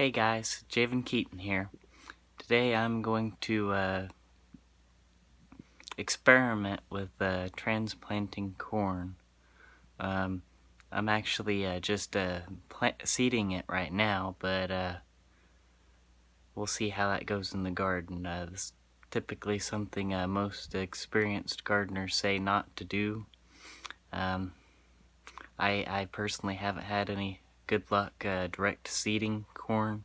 Hey guys, Javen Keaton here. Today I'm going to experiment with transplanting corn. I'm actually just seeding it right now, but we'll see how that goes in the garden. This is typically something most experienced gardeners say not to do. I personally haven't had any good luck direct seeding corn.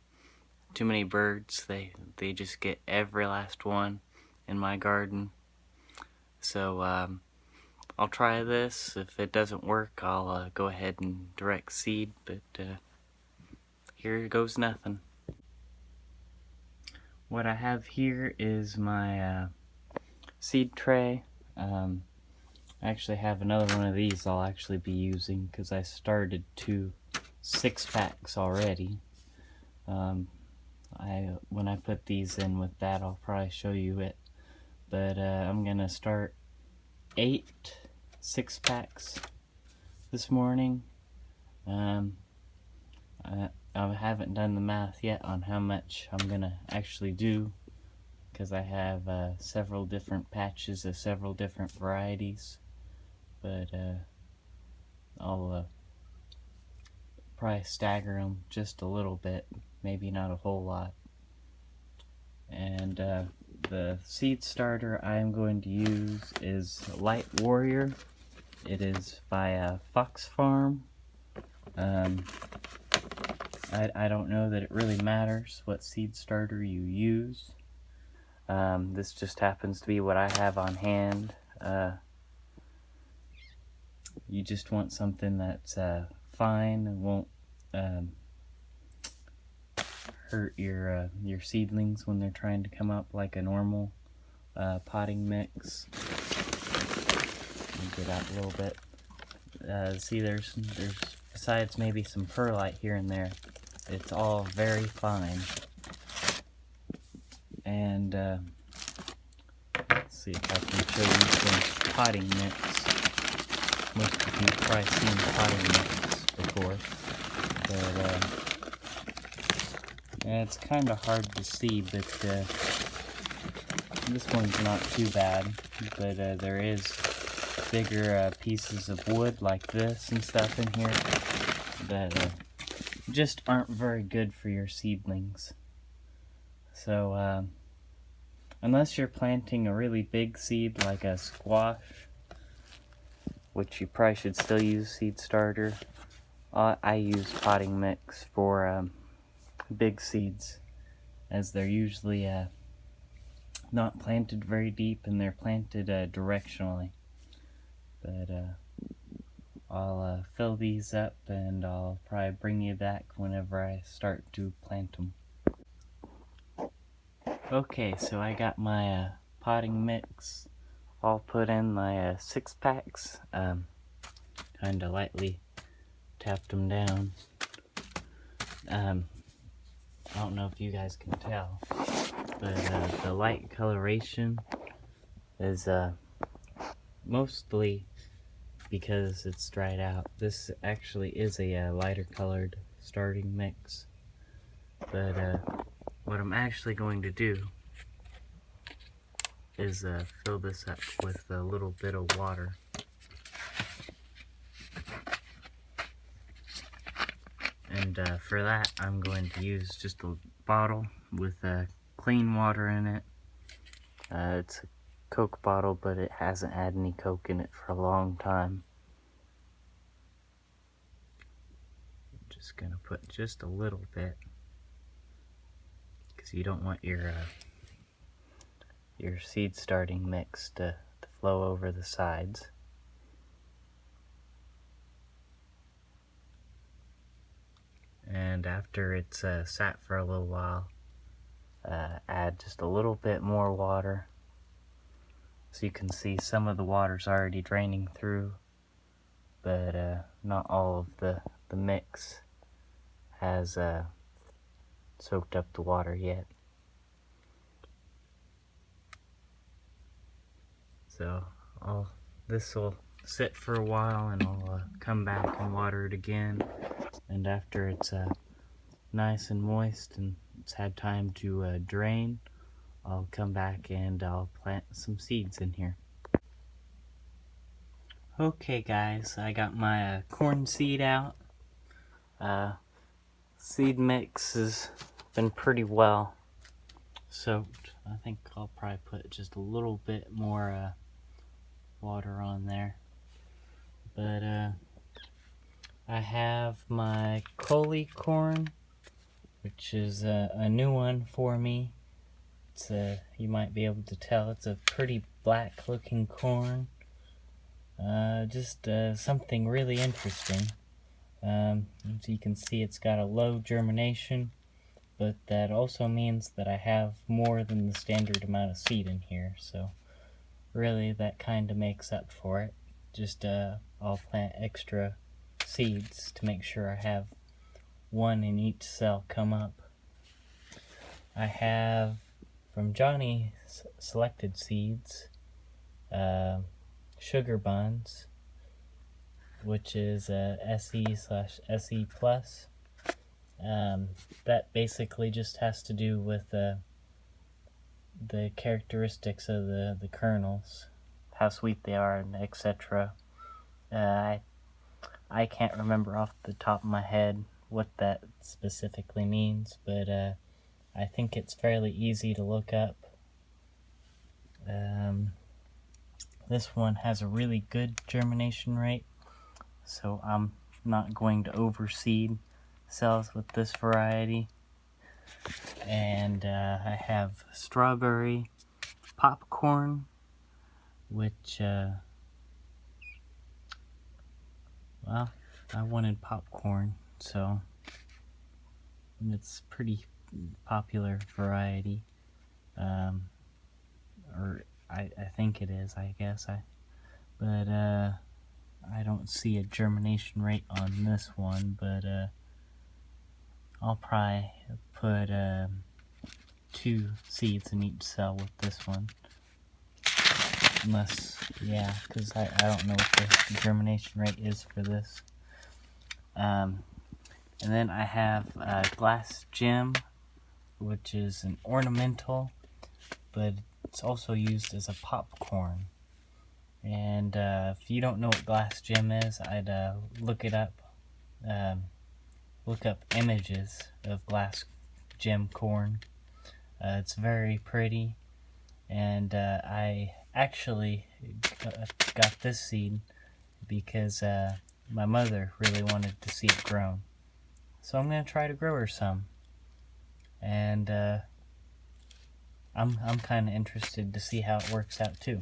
Too many birds, they just get every last one in my garden. So I'll try this. If it doesn't work, I'll go ahead and direct seed, but here goes nothing. What I have here is my seed tray. I actually have another one of these I'll actually be using because I started 2 6-packs already. When I put these in with that, I'll probably show you it. But I'm gonna start 8 6-packs this morning. I haven't done the math yet on how much I'm gonna actually do, because I have several different patches of several different varieties. But I'll probably stagger them just a little bit, maybe not a whole lot. And the seed starter I'm going to use is Light Warrior. It is by Fox Farm. I don't know that it really matters what seed starter you use. This just happens to be what I have on hand. You just want something that's fine and won't hurt your seedlings when they're trying to come up like a normal potting mix. Let me get out a little bit. See, there's besides maybe some perlite here and there, it's all very fine. And let's see if I can show you some potting mix. Most of you have probably seen potting mix before, but it's kind of hard to see, but this one's not too bad. But there is bigger pieces of wood like this and stuff in here that just aren't very good for your seedlings. So unless you're planting a really big seed like a squash, which you probably should still use seed starter, I use potting mix for big seeds, as they're usually not planted very deep and they're planted directionally. But I'll fill these up and I'll probably bring you back whenever I start to plant them. Okay, so I got my potting mix all put in my 6-packs. Kind of lightly tapped them down. I don't know if you guys can tell, but the light coloration is mostly because it's dried out. This actually is a lighter colored starting mix, but what I'm actually going to do is fill this up with a little bit of water. And for that, I'm going to use just a bottle with clean water in it. It's a Coke bottle, but it hasn't had any Coke in it for a long time. I'm just going to put just a little bit, because you don't want your seed starting mix to flow over the sides. And after it's sat for a little while, add just a little bit more water. So you can see some of the water's already draining through, but not all of the mix has soaked up the water yet. So this will sit for a while, and I'll come back and water it again. And after it's nice and moist and it's had time to drain, I'll come back and I'll plant some seeds in here. Okay guys, I got my corn seed out. Seed mix has been pretty well soaked. I think I'll probably put just a little bit more water on there. But I have my Coley corn, which is a new one for me. It's you might be able to tell it's a pretty black looking corn. Just something really interesting. As you can see, it's got a low germination, but that also means that I have more than the standard amount of seed in here, so really that kind of makes up for it. Just I'll plant extra seeds to make sure I have one in each cell come up. I have from Johnny Selected Seeds sugar buns, which is SE/SE plus. That basically just has to do with the characteristics of the kernels, how sweet they are, and etc. I can't remember off the top of my head what that specifically means, but I think it's fairly easy to look up. This one has a really good germination rate, so I'm not going to overseed cells with this variety. And I have strawberry popcorn, which well, I wanted popcorn, so it's a pretty popular variety, or I think it is, I guess. But I don't see a germination rate on this one, but I'll probably put 2 seeds in each cell with this one. Unless, yeah, because I don't know what the germination rate is for this. And then I have glass gem, which is an ornamental, but it's also used as a popcorn. And if you don't know what glass gem is, I'd look it up. Look up images of glass gem corn. It's very pretty, and I actually got this seed because my mother really wanted to see it grown. So I'm going to try to grow her some. And I'm kind of interested to see how it works out too.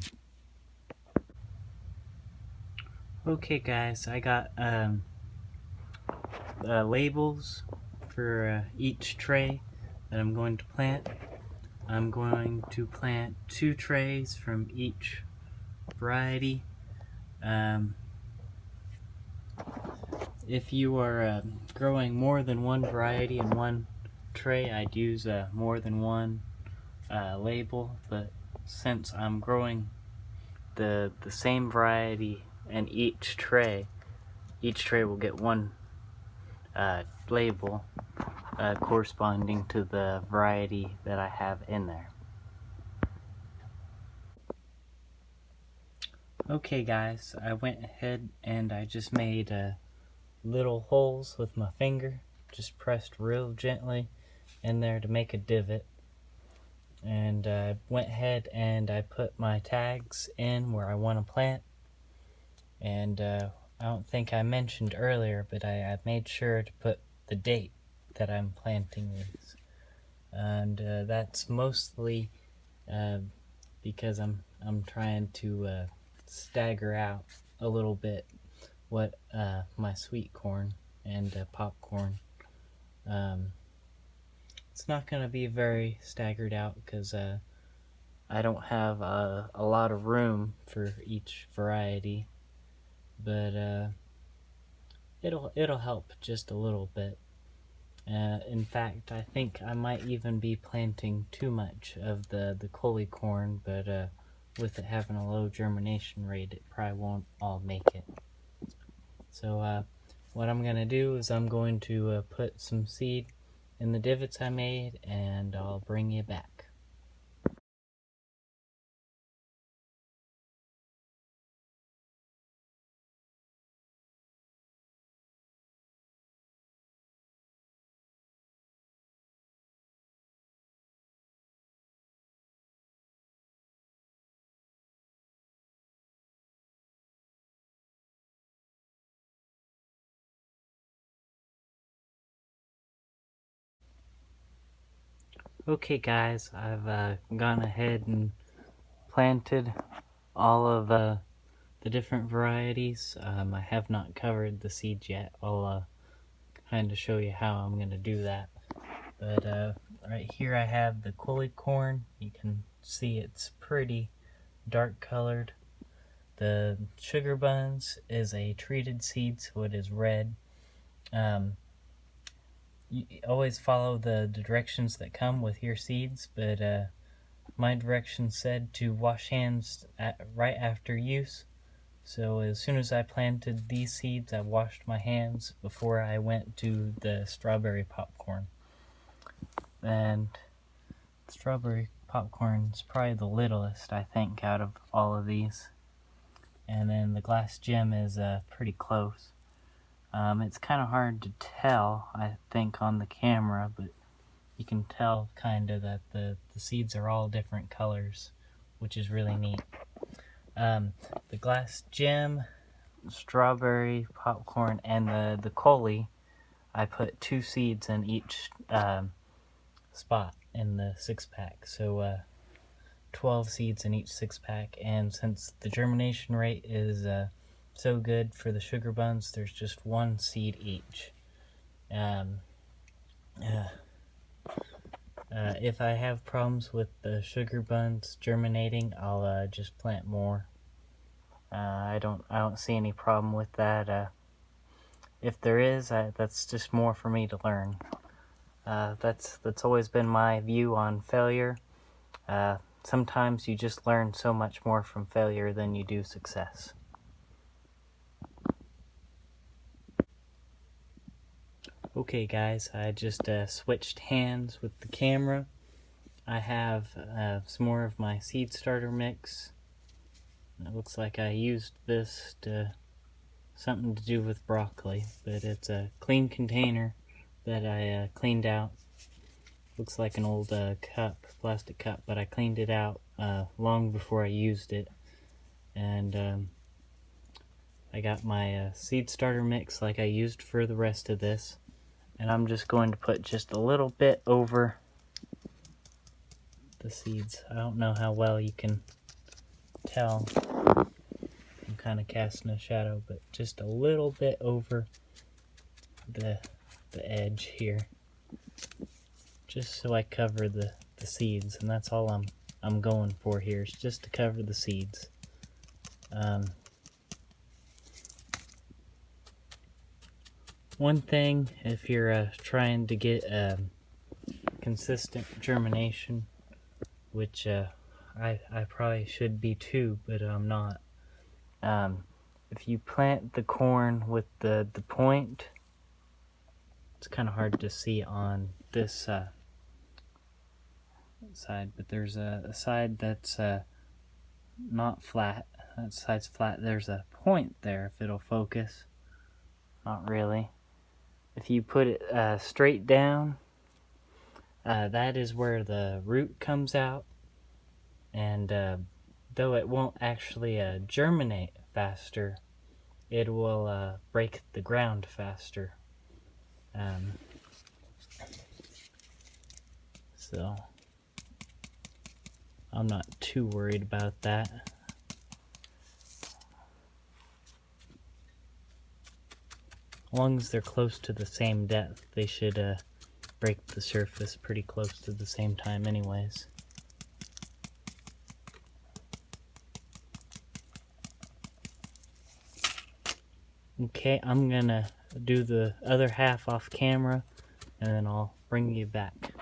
Okay guys, I got labels for each tray that I'm going to plant. I'm going to plant 2 trays from each variety. If you are growing more than one variety in one tray, I'd use more than one label, but since I'm growing the same variety in each tray will get one label corresponding to the variety that I have in there. Okay guys, I went ahead and I just made little holes with my finger, just pressed real gently in there to make a divot. And I went ahead and I put my tags in where I want to plant. And I don't think I mentioned earlier, but I made sure to put the date that I'm planting these. And that's mostly because I'm trying to stagger out a little bit what my sweet corn and popcorn. It's not going to be very staggered out because I don't have a lot of room for each variety, but it'll help just a little bit. In fact, I think I might even be planting too much of the Coley corn, but with it having a low germination rate, it probably won't all make it. So what I'm going to do is I'm going to put some seed in the divots I made, and I'll bring you back. Okay guys, I've gone ahead and planted all of the different varieties. I have not covered the seeds yet. I'll kind of show you how I'm going to do that. But right here I have the Quilly corn. You can see it's pretty dark colored. The sugar buns is a treated seed, so it is red. You always follow the directions that come with your seeds, but my directions said to wash hands right after use. So as soon as I planted these seeds, I washed my hands before I went to the strawberry popcorn. And strawberry popcorn is probably the littlest, I think, out of all of these. And then the glass gem is pretty close. It's kind of hard to tell, I think, on the camera, but you can tell kind of that the seeds are all different colors, which is really neat. The glass gem, strawberry popcorn, and the Coley, I put 2 seeds in each spot in the 6-pack, so 12 seeds in each 6-pack. And since the germination rate is so good for the sugar buns, there's just 1 seed each. If I have problems with the sugar buns germinating, I'll just plant more. I don't see any problem with that. If there is, that's just more for me to learn. That's always been my view on failure. Sometimes you just learn so much more from failure than you do success. Okay guys, I just switched hands with the camera. I have some more of my seed starter mix. It looks like I used this to something to do with broccoli, but it's a clean container that I cleaned out. Looks like an old plastic cup, but I cleaned it out long before I used it. And I got my seed starter mix like I used for the rest of this. And I'm just going to put just a little bit over the seeds. I don't know how well you can tell. I'm kind of casting a shadow, but just a little bit over the edge here. Just so I cover the seeds, and that's all I'm going for here, is just to cover the seeds. One thing, if you're trying to get consistent germination, which I probably should be too, but I'm not. If you plant the corn with the point, it's kind of hard to see on this side, but there's a side that's not flat. That side's flat. There's a point there, if it'll focus. Not really. If you put it straight down, that is where the root comes out. And though it won't actually germinate faster, it will break the ground faster. So I'm not too worried about that. As long as they're close to the same depth, they should break the surface pretty close to the same time anyways. Okay, I'm gonna do the other half off camera, and then I'll bring you back.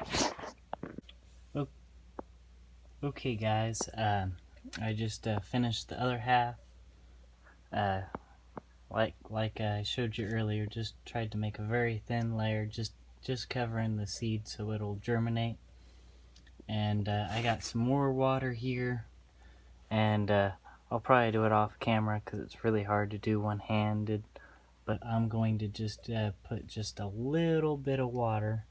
Okay guys, I just finished the other half. Like I showed you earlier, just tried to make a very thin layer just just covering the seed so it'll germinate. And I got some more water here, and I'll probably do it off camera because it's really hard to do one-handed, but I'm going to just put just a little bit of water,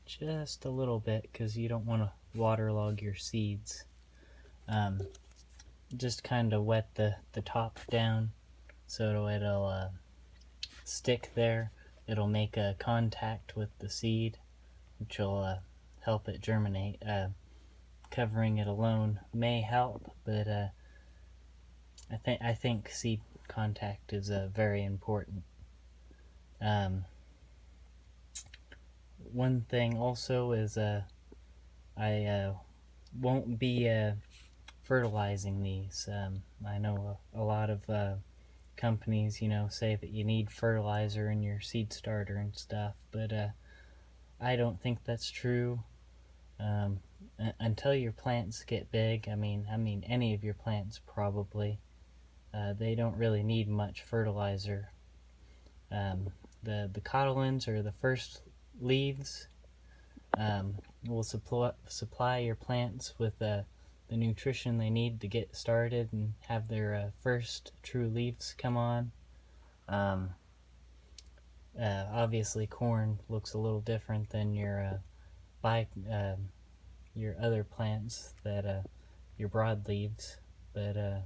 just a little bit, because you don't want to waterlog your seeds. Just kind of wet the top down so it'll stick there. It'll make a contact with the seed, which will help it germinate. Covering it alone may help, but I think seed contact is very important. One thing also is I won't be fertilizing these. I know a lot of companies, say that you need fertilizer in your seed starter and stuff, but I don't think that's true. Until your plants get big, I mean any of your plants probably, they don't really need much fertilizer. The cotyledons, or the first leaves, will supply your plants with the nutrition they need to get started and have their first true leaves come on. Obviously corn looks a little different than your other plants, that your broadleaves, but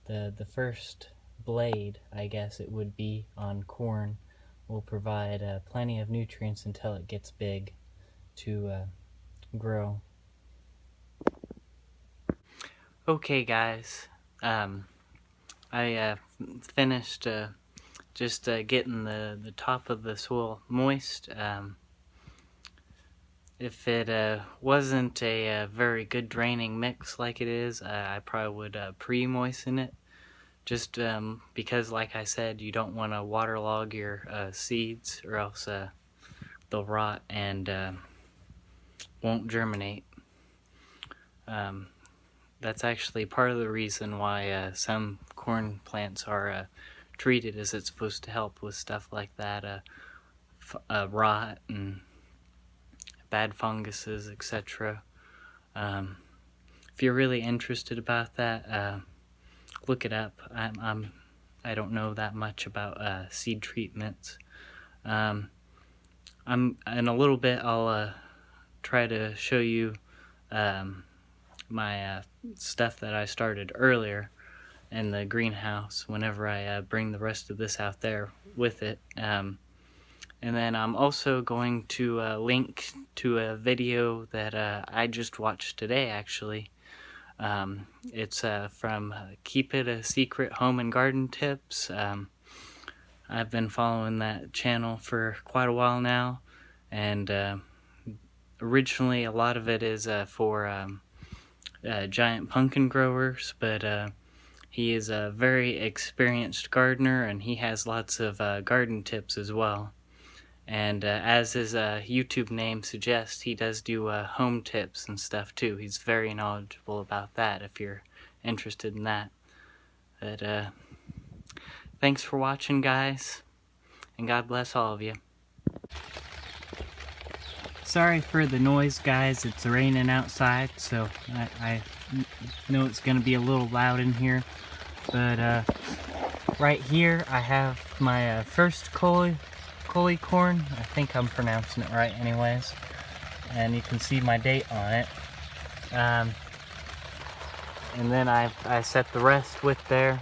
the first blade, I guess it would be, on corn will provide plenty of nutrients until it gets big to grow. Okay guys, I finished just getting the top of the soil moist. If it wasn't a very good draining mix like it is, I probably would pre-moisten it, just because, like I said, you don't want to waterlog your seeds, or else they'll rot and won't germinate. That's actually part of the reason why some corn plants are treated, as it's supposed to help with stuff like that, rot and bad funguses, etc. If you're really interested about that, look it up. I don't know that much about seed treatments. In a little bit I'll try to show you my stuff that I started earlier in the greenhouse whenever I bring the rest of this out there with it. And then I'm also going to link to a video that I just watched today, actually. It's from Keep It a Secret Home and Garden Tips. I've been following that channel for quite a while now, and originally a lot of it is for giant pumpkin growers, but he is a very experienced gardener, and he has lots of garden tips as well. And as his YouTube name suggests, he does do home tips and stuff too. He's very knowledgeable about that, if you're interested in that. But thanks for watching, guys, and God bless all of you. Sorry for the noise, guys. It's raining outside, so I know it's going to be a little loud in here. But right here I have my first Collie corn. I think I'm pronouncing it right anyways. And you can see my date on it. And then I set the rest with there.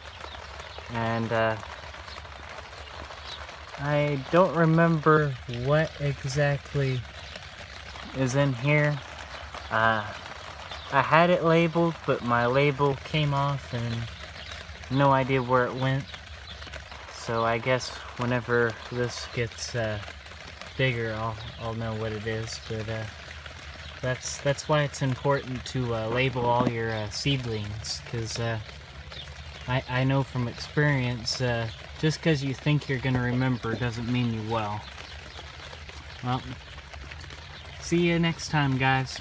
And I don't remember what exactly is in here. I had it labeled, but my label came off and no idea where it went. So I guess whenever this gets bigger, I'll know what it is. But that's why it's important to label all your seedlings, because I know from experience, just because you think you're gonna remember doesn't mean you will. Well, see you next time, guys.